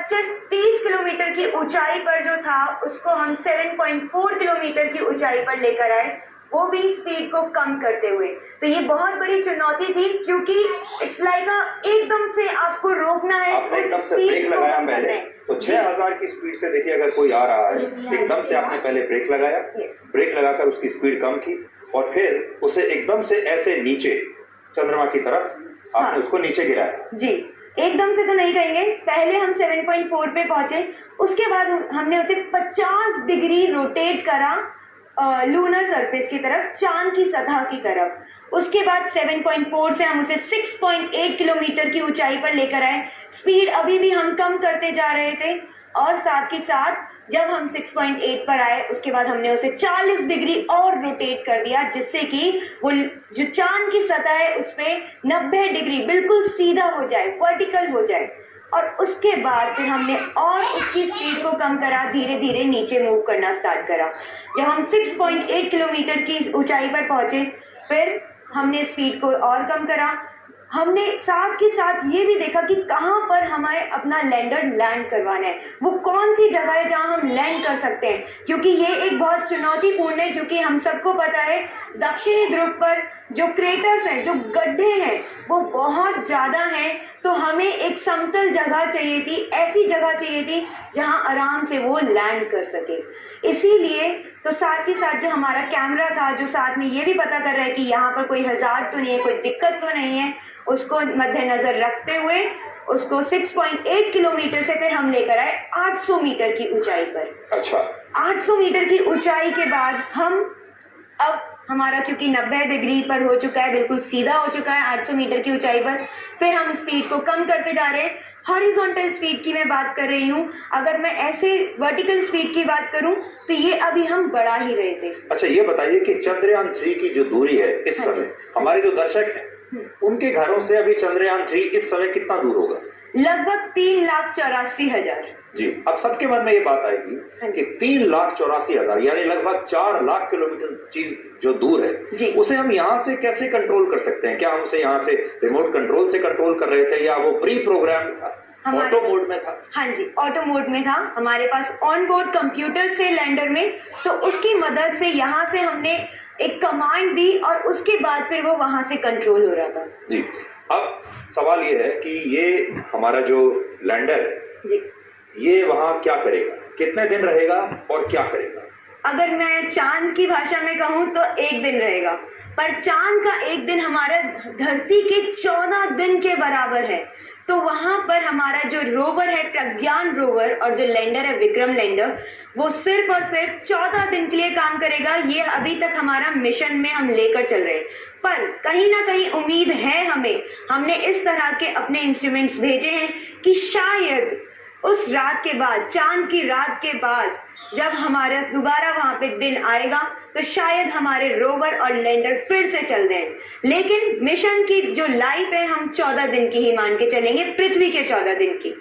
25-30 kilometre की ऊंचाई पर जो था उसको हम 7.4 किलोमीटर की ऊंचाई पर लेकर आए, वो भी स्पीड को कम करते हुए। तो ये बहुत बड़ी चुनौती थी, क्योंकि इट्स लाइक एकदम से आपको रोकना है, आपने एकदम से ब्रेक लगाया पहले, तो 6000 की स्पीड से देखिए अगर कोई आ रहा है, एकदम से आपने पहले ब्रेक लगाया, ब्रेक लगाकर उसकी स्पीड कम की और फिर उसे एकदम से ऐसे नीचे चंद्रमा की तरफ आपने उसको नीचे गिराया। जी, एकदम से तो नहीं कहेंगे, पहले हम 7.4 पे पहुंचे, उसके बाद हमने उसे 50 डिग्री रोटेट करा लूनर सरफेस की तरफ, चांद की सतह की तरफ। उसके बाद 7.4 से हम उसे 6.8 किलोमीटर की ऊंचाई पर लेकर आए। स्पीड अभी भी हम कम करते जा रहे थे, और साथ ही साथ जब हम 6.8 पर आए उसके बाद हमने उसे 40 डिग्री और रोटेट कर दिया, जिससे कि वो जो चांद की सतह है उस पे 90 डिग्री बिल्कुल सीधा हो जाए, वर्टिकल हो जाए। और उसके बाद फिर हमने और उसकी स्पीड को कम करा, धीरे धीरे नीचे मूव करना स्टार्ट करा। जब हम 6.8 किलोमीटर की ऊंचाई पर पहुंचे, फिर हमने स्पीड को और कम करा। हमने साथ के साथ ये भी देखा कि कहाँ पर हमें अपना लैंडर लैंड करवाना है, वो कौन सी जगह है जहाँ हम लैंड कर सकते हैं, क्योंकि ये एक बहुत चुनौतीपूर्ण है। क्योंकि हम सबको पता है दक्षिणी ध्रुव पर जो क्रेटर्स हैं, जो गड्ढे हैं, वो बहुत ज़्यादा हैं। तो हमें एक समतल जगह चाहिए थी, ऐसी जगह चाहिए थी जहाँ आराम से वो लैंड कर सके। इसीलिए तो साथ ही साथ जो हमारा कैमरा था, जो साथ में ये भी पता कर रहा है कि यहाँ पर कोई हज़ार तो नहीं है, कोई दिक्कत तो नहीं है, उसको मद्देनजर रखते हुए उसको 6.8 किलोमीटर से फिर हम लेकर आए 800 मीटर की ऊंचाई पर। अच्छा, 800 मीटर की ऊंचाई के बाद हम अब हमारा क्योंकि 90 डिग्री पर हो चुका है, बिल्कुल सीधा हो चुका है 800 मीटर की ऊंचाई पर, फिर हम स्पीड को कम करते जा रहे हैं। हॉरिजॉन्टल स्पीड की मैं बात कर रही हूँ, अगर मैं ऐसे वर्टिकल स्पीड की बात करूँ तो ये अभी हम बढ़ा ही रहे थे। अच्छा, ये बताइए कि चंद्रयान 3 की जो दूरी है इस समय, हमारे जो दर्शक हैं उनके घरों से अभी चंद्रयान 3 इस समय कितना दूर होगा? लगभग 3,84,000। जी, अब सबके मन में ये बात आएगी कि 3,84,000 यानी लगभग 4 लाख किलोमीटर चीज जो दूर है, उसे हम यहाँ से कैसे कंट्रोल कर सकते हैं? क्या हम उसे यहाँ से रिमोट कंट्रोल से कंट्रोल कर रहे थे, या वो प्री प्रोग्राम था, ऑटो मोड में था? हाँ जी, ऑटो मोड में था हमारे पास ऑन बोर्ड कंप्यूटर से लैंडर में, तो उसकी मदद से यहाँ से हमने एक कमांड दी और उसके बाद फिर वो वहां से कंट्रोल हो रहा था। जी, अब सवाल ये है कि ये हमारा जो लैंडर है जी, ये वहां क्या करेगा, कितने दिन रहेगा और क्या करेगा? अगर मैं चांद की भाषा में कहूँ तो 1 दिन रहेगा, पर चांद का 1 दिन हमारा धरती के 14 दिन के बराबर है। तो वहां पर हमारा जो रोवर है प्रज्ञान रोवर और जो लैंडर है विक्रम लैंडर, वो सिर्फ और सिर्फ 14 दिन के लिए काम करेगा। ये अभी तक हमारा मिशन में हम लेकर चल रहे हैं, पर कहीं ना कहीं उम्मीद है हमें, हमने इस तरह के अपने इंस्ट्रूमेंट्स भेजे हैं कि शायद उस रात के बाद, चांद की रात के बाद, जब हमारा दोबारा वहां पे दिन आएगा तो शायद हमारे रोवर और लैंडर फिर से चल दें। लेकिन मिशन की जो लाइफ है हम 14 दिन की ही मान के चलेंगे, पृथ्वी के 14 दिन की।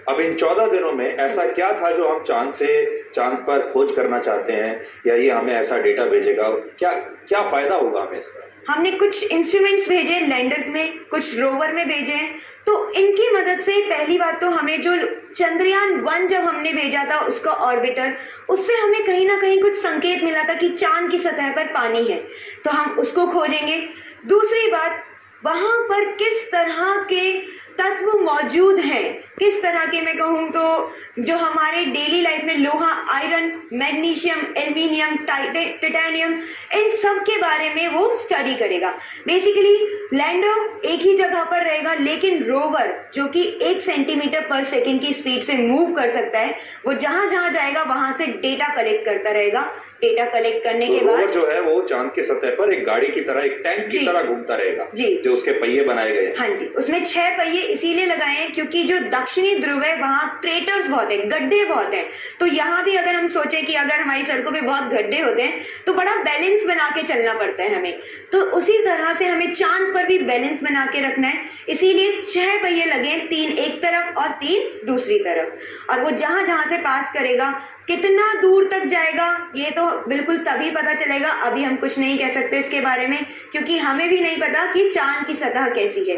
अब इन 14 दिनों में ऐसा क्या था जो हम चांद पर खोज करना चाहते हैं, या ये हमें ऐसा डेटा भेजेगा? क्या फायदा होगा हमें इसका? हमने कुछ इंस्ट्रूमेंट्स भेजे लैंडर में, कुछ रोवर में भेजे हैं। तो इनकी मदद से पहली बात तो हमें जो चंद्रयान 1 जब हमने भेजा था उसका ऑर्बिटर, उससे हमें कहीं ना कहीं कुछ संकेत मिला था कि चांद की सतह पर पानी है, तो हम उसको खोजेंगे। दूसरी बात, वहां पर किस तरह के तत्व मौजूद हैं, किस तरह के मैं कहूँ तो जो हमारे डेली लाइफ में लोहा, आयरन, मैग्नीशियम, एल्यूमिनियम, टाइटेनियम, इन सब के बारे में वो स्टडी करेगा। बेसिकली लैंडर एक ही जगह पर रहेगा, लेकिन रोवर जो कि 1 सेंटीमीटर पर सेकंड की स्पीड से मूव कर सकता है, वो जहां जहां जाएगा वहां से डेटा कलेक्ट करता रहेगा। डेटा कलेक्ट करने के बाद रोवर जो है वो चांद की सतह पर एक गाड़ी की तरह, एक टैंक की तरह घूमता रहेगा जी, जो उसके पहिए बनाए गए हैं। हाँ जी, उसमें 6 पहिए इसीलिए लगाए हैं क्योंकि जो दक्षिणी ध्रुव है वहाँ क्रेटर्स बहुत है, गड्ढे बहुत हैं। तो यहाँ भी अगर हम सोचें कि अगर हमारी सड़कों पे बहुत गड्ढे होते हैं तो बड़ा बैलेंस बना के चलना पड़ता है हमें, तो उसी तरह से हमें चांद पर भी बैलेंस बना के रखना है। इसीलिए 6 पहिए लगे, 3 एक तरफ और 3 दूसरी तरफ, और वो जहां जहां से पास करेगा कितना दूर तक जाएगा ये तो बिल्कुल तभी पता चलेगा, अभी हम कुछ नहीं कह सकते इसके बारे में, क्योंकि हमें भी नहीं पता कि चांद की सतह कैसी है।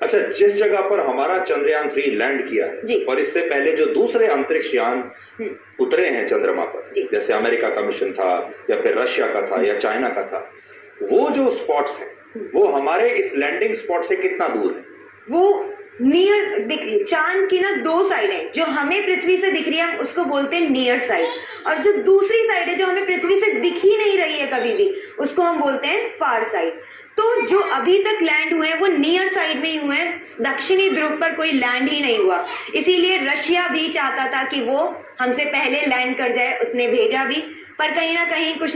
अच्छा, जिस जगह पर हमारा चंद्रयान 3 लैंड किया है और इससे पहले जो दूसरे अंतरिक्ष यान उतरे हैं चंद्रमा पर, जैसे अमेरिका का मिशन था या फिर रशिया का था या चाइना का था, वो जो स्पॉट्स हैं वो हमारे इस लैंडिंग स्पॉट से कितना दूर है? वो नियर दिख रही है। चांद की ना दो साइड है, जो हमें पृथ्वी से दिख रही है हम उसको बोलते हैं नियर साइड, और जो दूसरी साइड है जो हमें पृथ्वी से दिख ही नहीं रही है कभी भी, उसको हम बोलते हैं फार साइड। तो जो अभी तक लैंड हुए हैं वो नियर साइड में ही हुए हैं, दक्षिणी ध्रुव पर कोई लैंड ही नहीं हुआ। इसीलिए रशिया भी चाहता था कि वो हमसे पहले लैंड कर जाए, उसने भेजा भी, पर कहीं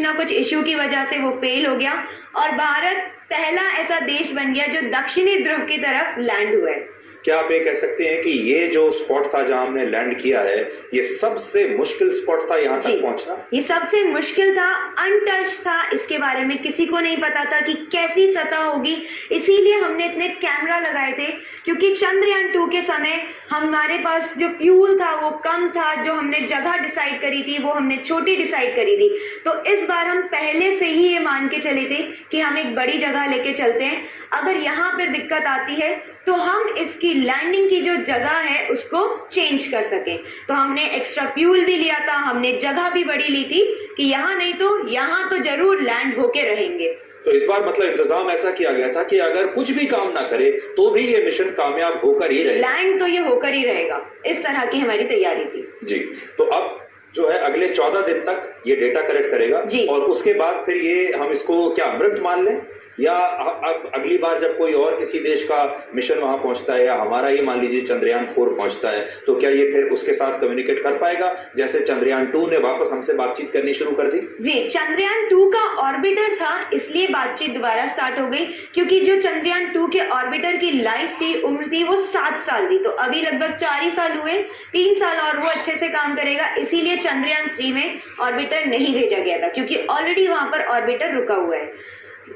ना कुछ इश्यू की वजह से वो फेल हो गया और भारत पहला ऐसा देश बन गया जो दक्षिणी ध्रुव की तरफ लैंड हुआ है। क्या आप ये कह सकते हैं कि ये जो स्पॉट था जहां हमने लैंड किया है, ये सबसे मुश्किल स्पॉट था यहाँ तक पहुंचना? ये सबसे मुश्किल था, अनटच था, इसके बारे में किसी को नहीं पता था कि कैसी सतह होगी। इसीलिए हमने इतने कैमरा लगाए थे, क्योंकि चंद्रयान 2 के समय हमारे पास जो फ्यूल था वो कम था, जो हमने जगह डिसाइड करी थी वो हमने छोटी डिसाइड करी थी। तो इस बार हम पहले से ही ये मान के चले थे कि हम एक बड़ी जगह लेके चलते हैं, अगर यहाँ पर दिक्कत आती है तो हम इसकी लैंडिंग की जो जगह है उसको चेंज कर सकें। तो हमने एक्स्ट्रा फ्यूल भी लिया था, हमने जगह भी बड़ी ली थी कि यहाँ नहीं तो यहाँ तो जरूर लैंड होके रहेंगे। तो इस बार मतलब इंतजाम ऐसा किया गया था कि अगर कुछ भी काम ना करे तो भी ये मिशन कामयाब होकर ही रहेगा, लैंड तो ये होकर ही रहेगा, इस तरह की हमारी तैयारी थी जी। तो अब जो है अगले 14 दिन तक ये डेटा कलेक्ट करेगा और उसके बाद फिर ये हम इसको क्या मृत मान लें, या अब अगली बार जब कोई और किसी देश का मिशन वहां पहुंचता है या हमारा ही मान लीजिए चंद्रयान 4 पहुंचता है, तो क्या ये फिर उसके साथ कम्युनिकेट कर पाएगा जैसे चंद्रयान 2 ने वापस हमसे बातचीत करनी शुरू कर दी? जी, चंद्रयान 2 का ऑर्बिटर था इसलिए बातचीत दोबारा स्टार्ट हो गई, क्योंकि जो चंद्रयान 2 के ऑर्बिटर की लाइफ थी, उम्र थी, वो 7 साल थी। तो अभी लगभग 4 ही साल हुए, 3 साल और वो अच्छे से काम करेगा। इसीलिए चंद्रयान 3 में ऑर्बिटर नहीं भेजा गया था, क्योंकि ऑलरेडी वहां पर ऑर्बिटर रुका हुआ है।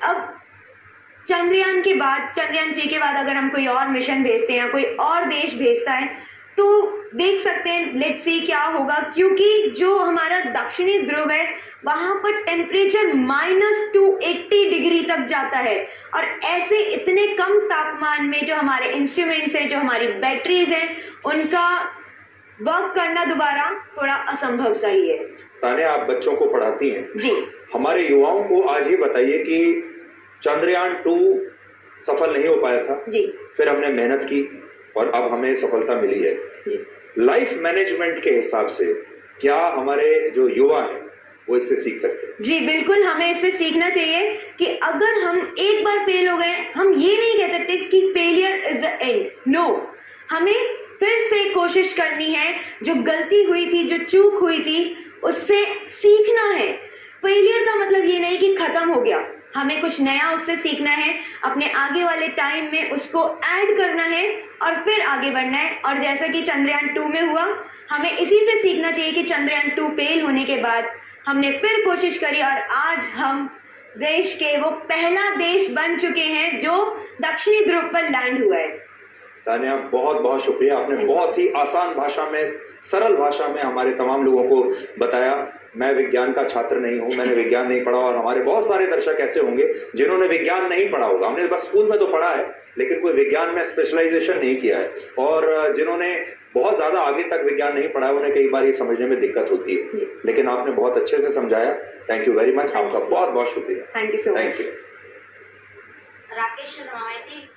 अब चंद्रयान के बाद, चंद्रयान 3 के बाद अगर हम कोई और मिशन भेजते हैं या कोई और देश भेजता है तो देख सकते हैं, लेट्स सी क्या होगा, क्योंकि जो हमारा दक्षिणी ध्रुव है वहां पर टेम्परेचर -280 डिग्री तक जाता है, और ऐसे इतने कम तापमान में जो हमारे इंस्ट्रूमेंट्स हैं, जो हमारी बैटरीज हैं, उनका वर्क करना दोबारा थोड़ा असंभव सा ही है। ताने, आप बच्चों को पढ़ाती हैं जी, हमारे युवाओं को आज ये बताइए कि चंद्रयान 2 सफल नहीं हो पाया था जी, फिर हमने मेहनत की और अब हमें सफलता मिली है। लाइफ मैनेजमेंट के हिसाब से क्या हमारे जो युवा हैं वो इससे सीख सकते हैं? जी बिल्कुल, हमें इससे सीखना चाहिए कि अगर हम एक बार फेल हो गए, हम ये नहीं कह सकते कि failure is the end, no, हमें फिर से कोशिश करनी है। जो गलती हुई थी, जो चूक हुई थी, उससे सीखना है। फेलियर का मतलब ये नहीं कि खत्म हो गया, हमें कुछ नया उससे सीखना है, अपने आगे वाले टाइम में उसको ऐड करना है और फिर आगे बढ़ना है। और जैसा कि चंद्रयान 2 में हुआ, हमें इसी से सीखना चाहिए कि चंद्रयान 2 फेल होने के बाद हमने फिर कोशिश करी और आज हम देश के वो पहला देश बन चुके हैं जो दक्षिणी ध्रुव पर लैंड हुआ है। तानिया, बहुत बहुत शुक्रिया, आपने बहुत ही आसान भाषा में, सरल भाषा में हमारे तमाम लोगों को बताया। मैं विज्ञान का छात्र नहीं हूं, मैंने विज्ञान नहीं पढ़ा, और हमारे बहुत सारे दर्शक ऐसे होंगे जिन्होंने विज्ञान नहीं पढ़ा होगा। हमने बस स्कूल में तो पढ़ा है लेकिन कोई विज्ञान में स्पेशलाइजेशन नहीं किया है, और जिन्होंने बहुत ज्यादा आगे तक विज्ञान नहीं पढ़ा है उन्हें कई बार ये समझने में दिक्कत होती है, लेकिन आपने बहुत अच्छे से समझाया। थैंक यू वेरी मच, आपका बहुत बहुत शुक्रिया। Thank you so much. Rakesh Sharma माहिती